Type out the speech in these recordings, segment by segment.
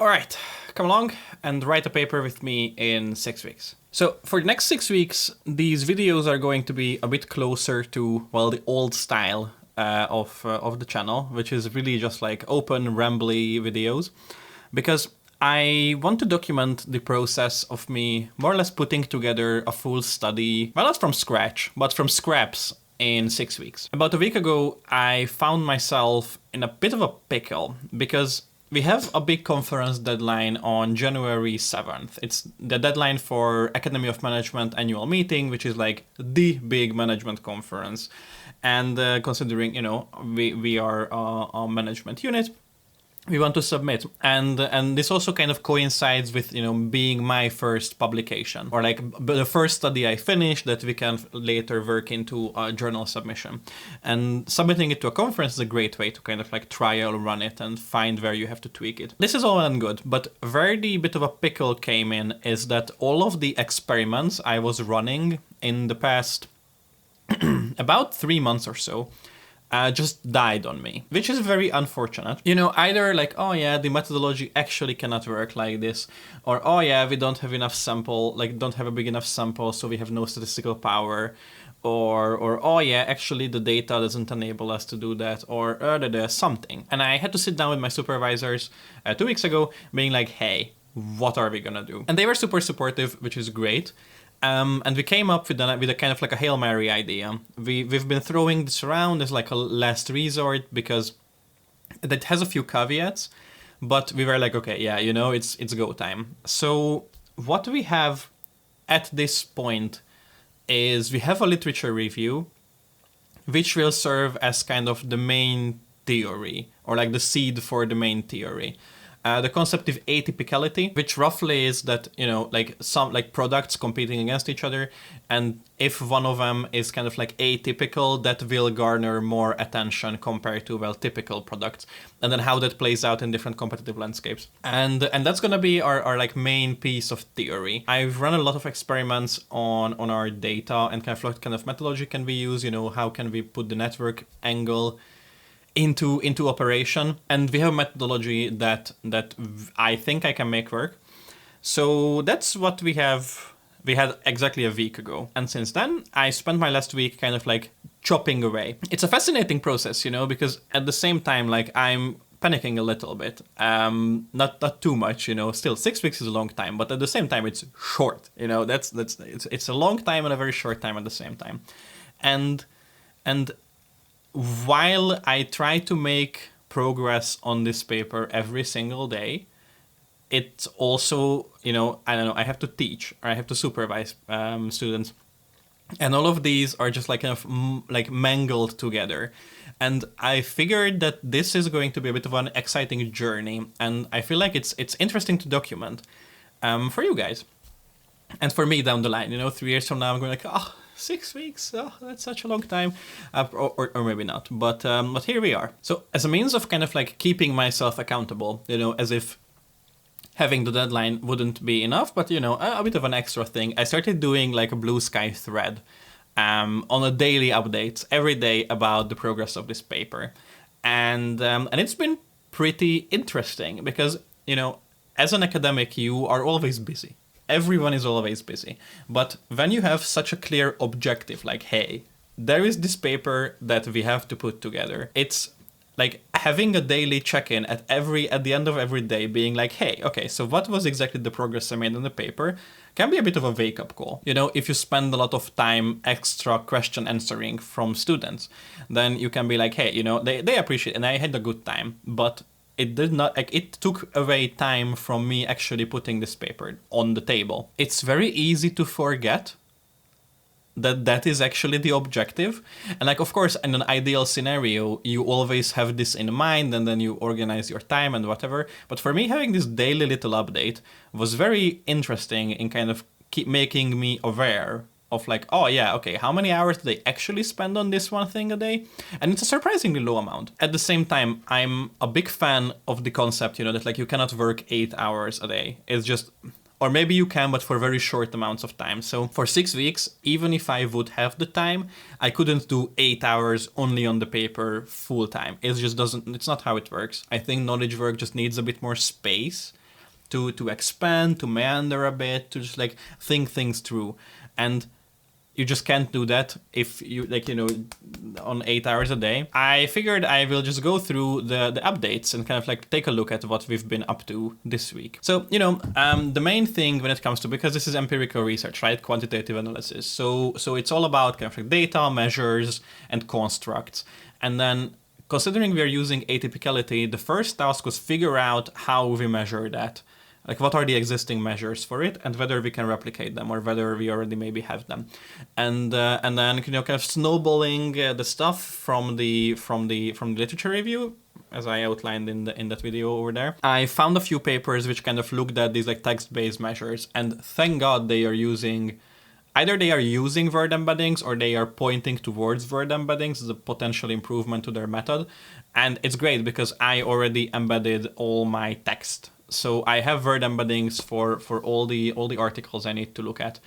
All right, come along and write a paper with me in 6 weeks. So for the next 6 weeks, these videos are going to be a bit closer to, well, the old style of the channel, which is really just like open, rambly videos, because I want to document the process of me more or less putting together a full study, well, not from scratch, but from scraps in 6 weeks. About a week ago, I found myself in a bit of a pickle because we have a big conference deadline on January 7th. It's the deadline for Academy of Management annual meeting, which is like the big management conference. And considering, we are a management unit, we want to submit, and this also kind of coincides with being my first publication, or like the first study I finished that we can later work into a journal submission. And submitting it to a conference is a great way to kind of like trial run it and find where you have to tweak it. This is all well and good, but where the bit of a pickle came in is that all of the experiments I was running in the past about 3 months or so just died on me, which is very unfortunate. Either like, oh yeah, the methodology actually cannot work like this, or oh yeah, we don't have enough sample, like don't have a big enough sample, so we have no statistical power, or oh yeah, actually the data doesn't enable us to do that, or something. And I had to sit down with my supervisors 2 weeks ago, being like, hey, what are we gonna do? And they were super supportive, which is great. And we came up with a kind of like a Hail Mary idea. We've been throwing this around as like a last resort because that has a few caveats, but we were like, okay, yeah, it's go time. So what we have at this point is we have a literature review, which will serve as kind of the main theory, or like the seed for the main theory. The concept of atypicality, which roughly is that, like some like products competing against each other, and if one of them is kind of like atypical, that will garner more attention compared to, well, typical products, and then how that plays out in different competitive landscapes. And that's gonna be our like main piece of theory. I've run a lot of experiments on our data and kind of what kind of methodology can we use, how can we put the network angle into operation, and we have a methodology that I think I can make work. So that's what we had exactly a week ago, and since then I spent my last week kind of like chopping away. It's a fascinating process, because at the same time, like, I'm panicking a little bit, not too much, still 6 weeks is a long time, but at the same time it's short, it's a long time and a very short time at the same time. And while I try to make progress on this paper every single day, it's also, I have to teach, or I have to supervise students. And all of these are just like kind of like mangled together. And I figured that this is going to be a bit of an exciting journey. And I feel like it's interesting to document for you guys. And for me down the line, 3 years from now, I'm going like, 6 weeks, that's such a long time, or maybe not, but here we are. So as a means of kind of like keeping myself accountable, as if having the deadline wouldn't be enough, but a bit of an extra thing, I started doing like a bluesky thread on a daily updates every day about the progress of this paper, and it's been pretty interesting because as an academic you are always busy. Everyone is always busy. But when you have such a clear objective, like, hey, there is this paper that we have to put together, it's like having a daily check-in at the end of every day, being like, hey, okay, so what was exactly the progress I made on the paper, can be a bit of a wake-up call. If you spend a lot of time extra question answering from students, then you can be like, hey, they appreciate it, and I had a good time, but it did not, like, it took away time from me actually putting this paper on the table. It's very easy to forget that is actually the objective. And like, of course, in an ideal scenario, you always have this in mind and then you organize your time and whatever. But for me, having this daily little update was very interesting in kind of keep making me aware of like, oh yeah, okay, how many hours do they actually spend on this one thing a day? And it's a surprisingly low amount. At the same time, I'm a big fan of the concept, that like you cannot work 8 hours a day. It's just, or maybe you can, but for very short amounts of time. So for 6 weeks, even if I would have the time, I couldn't do 8 hours only on the paper full time. It just doesn't, it's not how it works. I think knowledge work just needs a bit more space. to expand, to meander a bit, to just like think things through. And you just can't do that if you on 8 hours a day. I figured I will just go through the updates and kind of like take a look at what we've been up to this week. So, the main thing when it comes to, because this is empirical research, right? Quantitative analysis. So it's all about kind of like data, measures, and constructs. And then considering we're using atypicality, the first task was figure out how we measure that. Like, what are the existing measures for it, and whether we can replicate them, or whether we already maybe have them, and then kind of snowballing the stuff from the literature review, as I outlined in that video over there. I found a few papers which kind of looked at these like text-based measures, and thank God they are using. Either they are using word embeddings or they are pointing towards word embeddings as a potential improvement to their method, and it's great because I already embedded all my text. So I have word embeddings for all the articles I need to look at,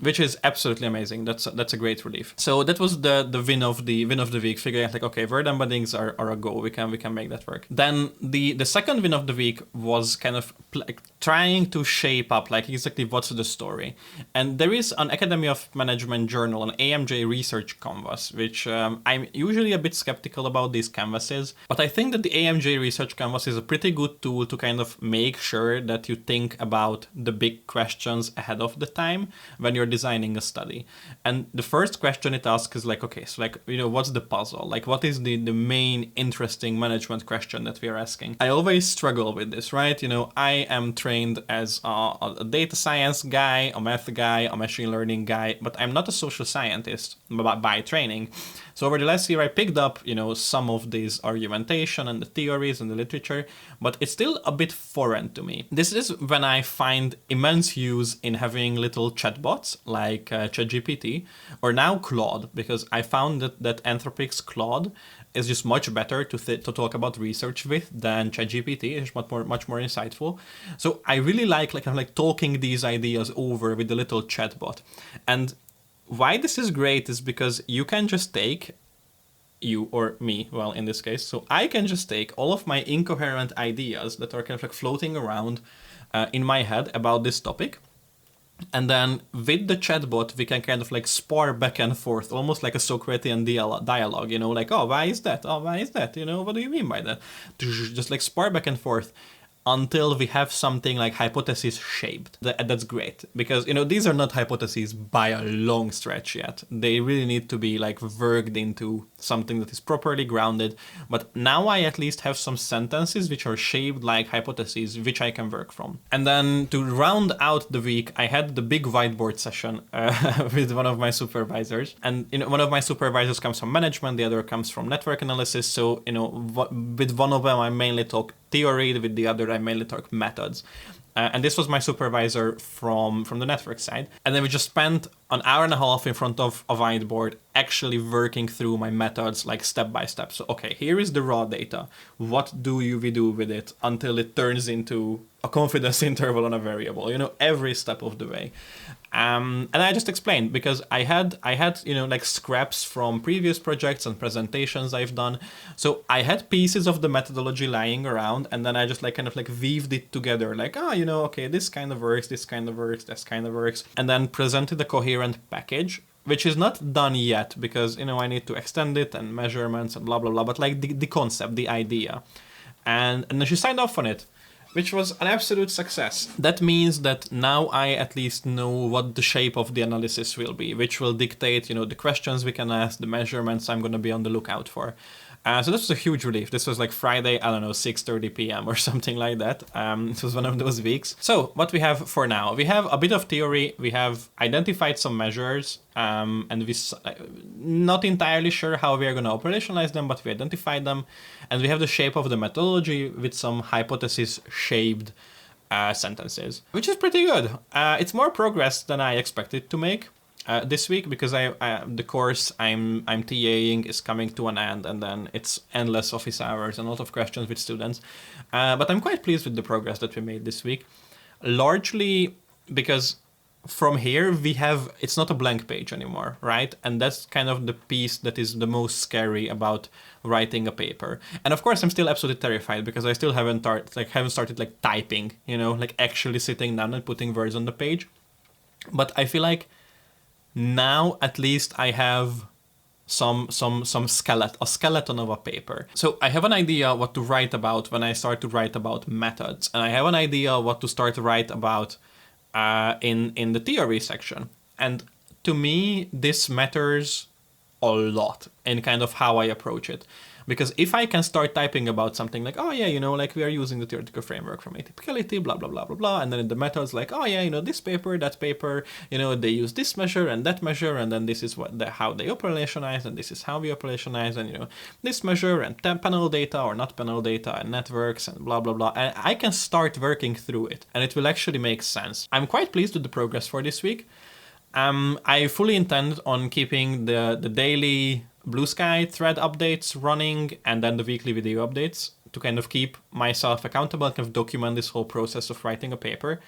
which is absolutely amazing. That's a great relief. So that was the win of the week. Figuring out like, okay, word embeddings are a go. We can make that work. Then the second win of the week was kind of like trying to shape up like exactly what's the story. And there is an Academy of Management journal, an AMJ research canvas, which I'm usually a bit skeptical about these canvases, but I think that the AMJ research canvas is a pretty good tool to kind of make sure that you think about the big questions ahead of the time when you're designing a study. And the first question it asks is like, okay, so like, what's the puzzle? Like, what is the main interesting management question that we are asking? I always struggle with this, right? I am trained as a data science guy, a math guy, a machine learning guy, but I'm not a social scientist by training. So over the last year, I picked up, some of these argumentation and the theories and the literature, but it's still a bit foreign to me. This is when I find immense use in having little chatbots like ChatGPT, or now Claude, because I found that Anthropic's Claude is just much better to talk about research with than ChatGPT. It's much more insightful. So I really like talking these ideas over with the little chatbot. And why this is great is because you can just take, you or me, well, in this case, so I can just take all of my incoherent ideas that are kind of like floating around in my head about this topic. And then with the chatbot, we can kind of like spar back and forth, almost like a Socratean dialogue, like, oh, why is that? Oh, why is that? What do you mean by that? Just like spar back and forth until we have something like hypothesis shaped. That's great, because these are not hypotheses by a long stretch yet. They really need to be like worked into something that is properly grounded. But now I at least have some sentences which are shaped like hypotheses, which I can work from. And then to round out the week, I had the big whiteboard session with one of my supervisors. And one of my supervisors comes from management, the other comes from network analysis. So with one of them I mainly talk theory, with the other I mainly talk methods. And this was my supervisor from the network side. And then we just spent an hour and a half in front of a whiteboard actually working through my methods like step by step. So, okay, here is the raw data. What do we do with it until it turns into a confidence interval on a variable, every step of the way. And I just explained, because I had like scraps from previous projects and presentations I've done. So I had pieces of the methodology lying around, and then I just kind of weaved it together, like, okay, this kind of works, this kind of works, this kind of works, and then presented a coherent package, which is not done yet because, I need to extend it and measurements and blah, blah, blah, but like the concept, the idea. And then she signed off on it, which was an absolute success. That means that now I at least know what the shape of the analysis will be, which will dictate, the questions we can ask, the measurements I'm going to be on the lookout for. So this was a huge relief. This was like Friday, 6:30 p.m. or something like that. It was one of those weeks. So what we have for now, we have a bit of theory. We have identified some measures, and we're not entirely sure how we are going to operationalize them, but we identified them. And we have the shape of the methodology with some hypothesis-shaped sentences, which is pretty good. It's more progress than I expected to make. This week, because the course I'm TAing is coming to an end, and then it's endless office hours and a lot of questions with students. But I'm quite pleased with the progress that we made this week, largely because from here we have, it's not a blank page anymore, right? And that's kind of the piece that is the most scary about writing a paper. And of course I'm still absolutely terrified because I still haven't started like typing, you know, like actually sitting down and putting words on the page. But I feel like now at least I have some skeleton of a paper. So I have an idea what to write about when I start to write about methods, and I have an idea what to start to write about in the theory section. And to me, this matters a lot in kind of how I approach it. Because if I can start typing about something like, oh yeah, you know, like we are using the theoretical framework from atypicality, blah, blah, blah, blah, blah. And then in the methods like, oh yeah, you know, this paper, that paper, you know, they use this measure and that measure. And then this is how they operationalize, and this is how we operationalize, and, you know, this measure and panel data or not panel data and networks and blah, blah, blah. And I can start working through it and it will actually make sense. I'm quite pleased with the progress for this week. I fully intend on keeping the daily bluesky thread updates running and then the weekly video updates to kind of keep myself accountable and kind of document this whole process of writing a paper.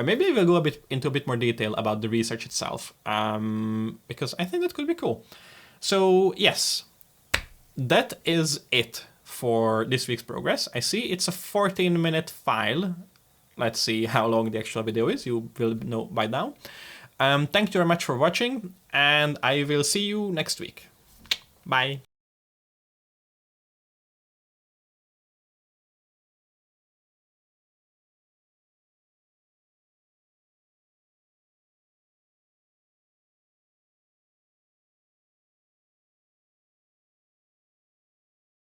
Maybe we'll go into a bit more detail about the research itself, because I think that could be cool. So yes, that is it for this week's progress. I see it's a 14-minute file. Let's see how long the actual video is. You will know by now. Thank you very much for watching, and I will see you next week. Bye.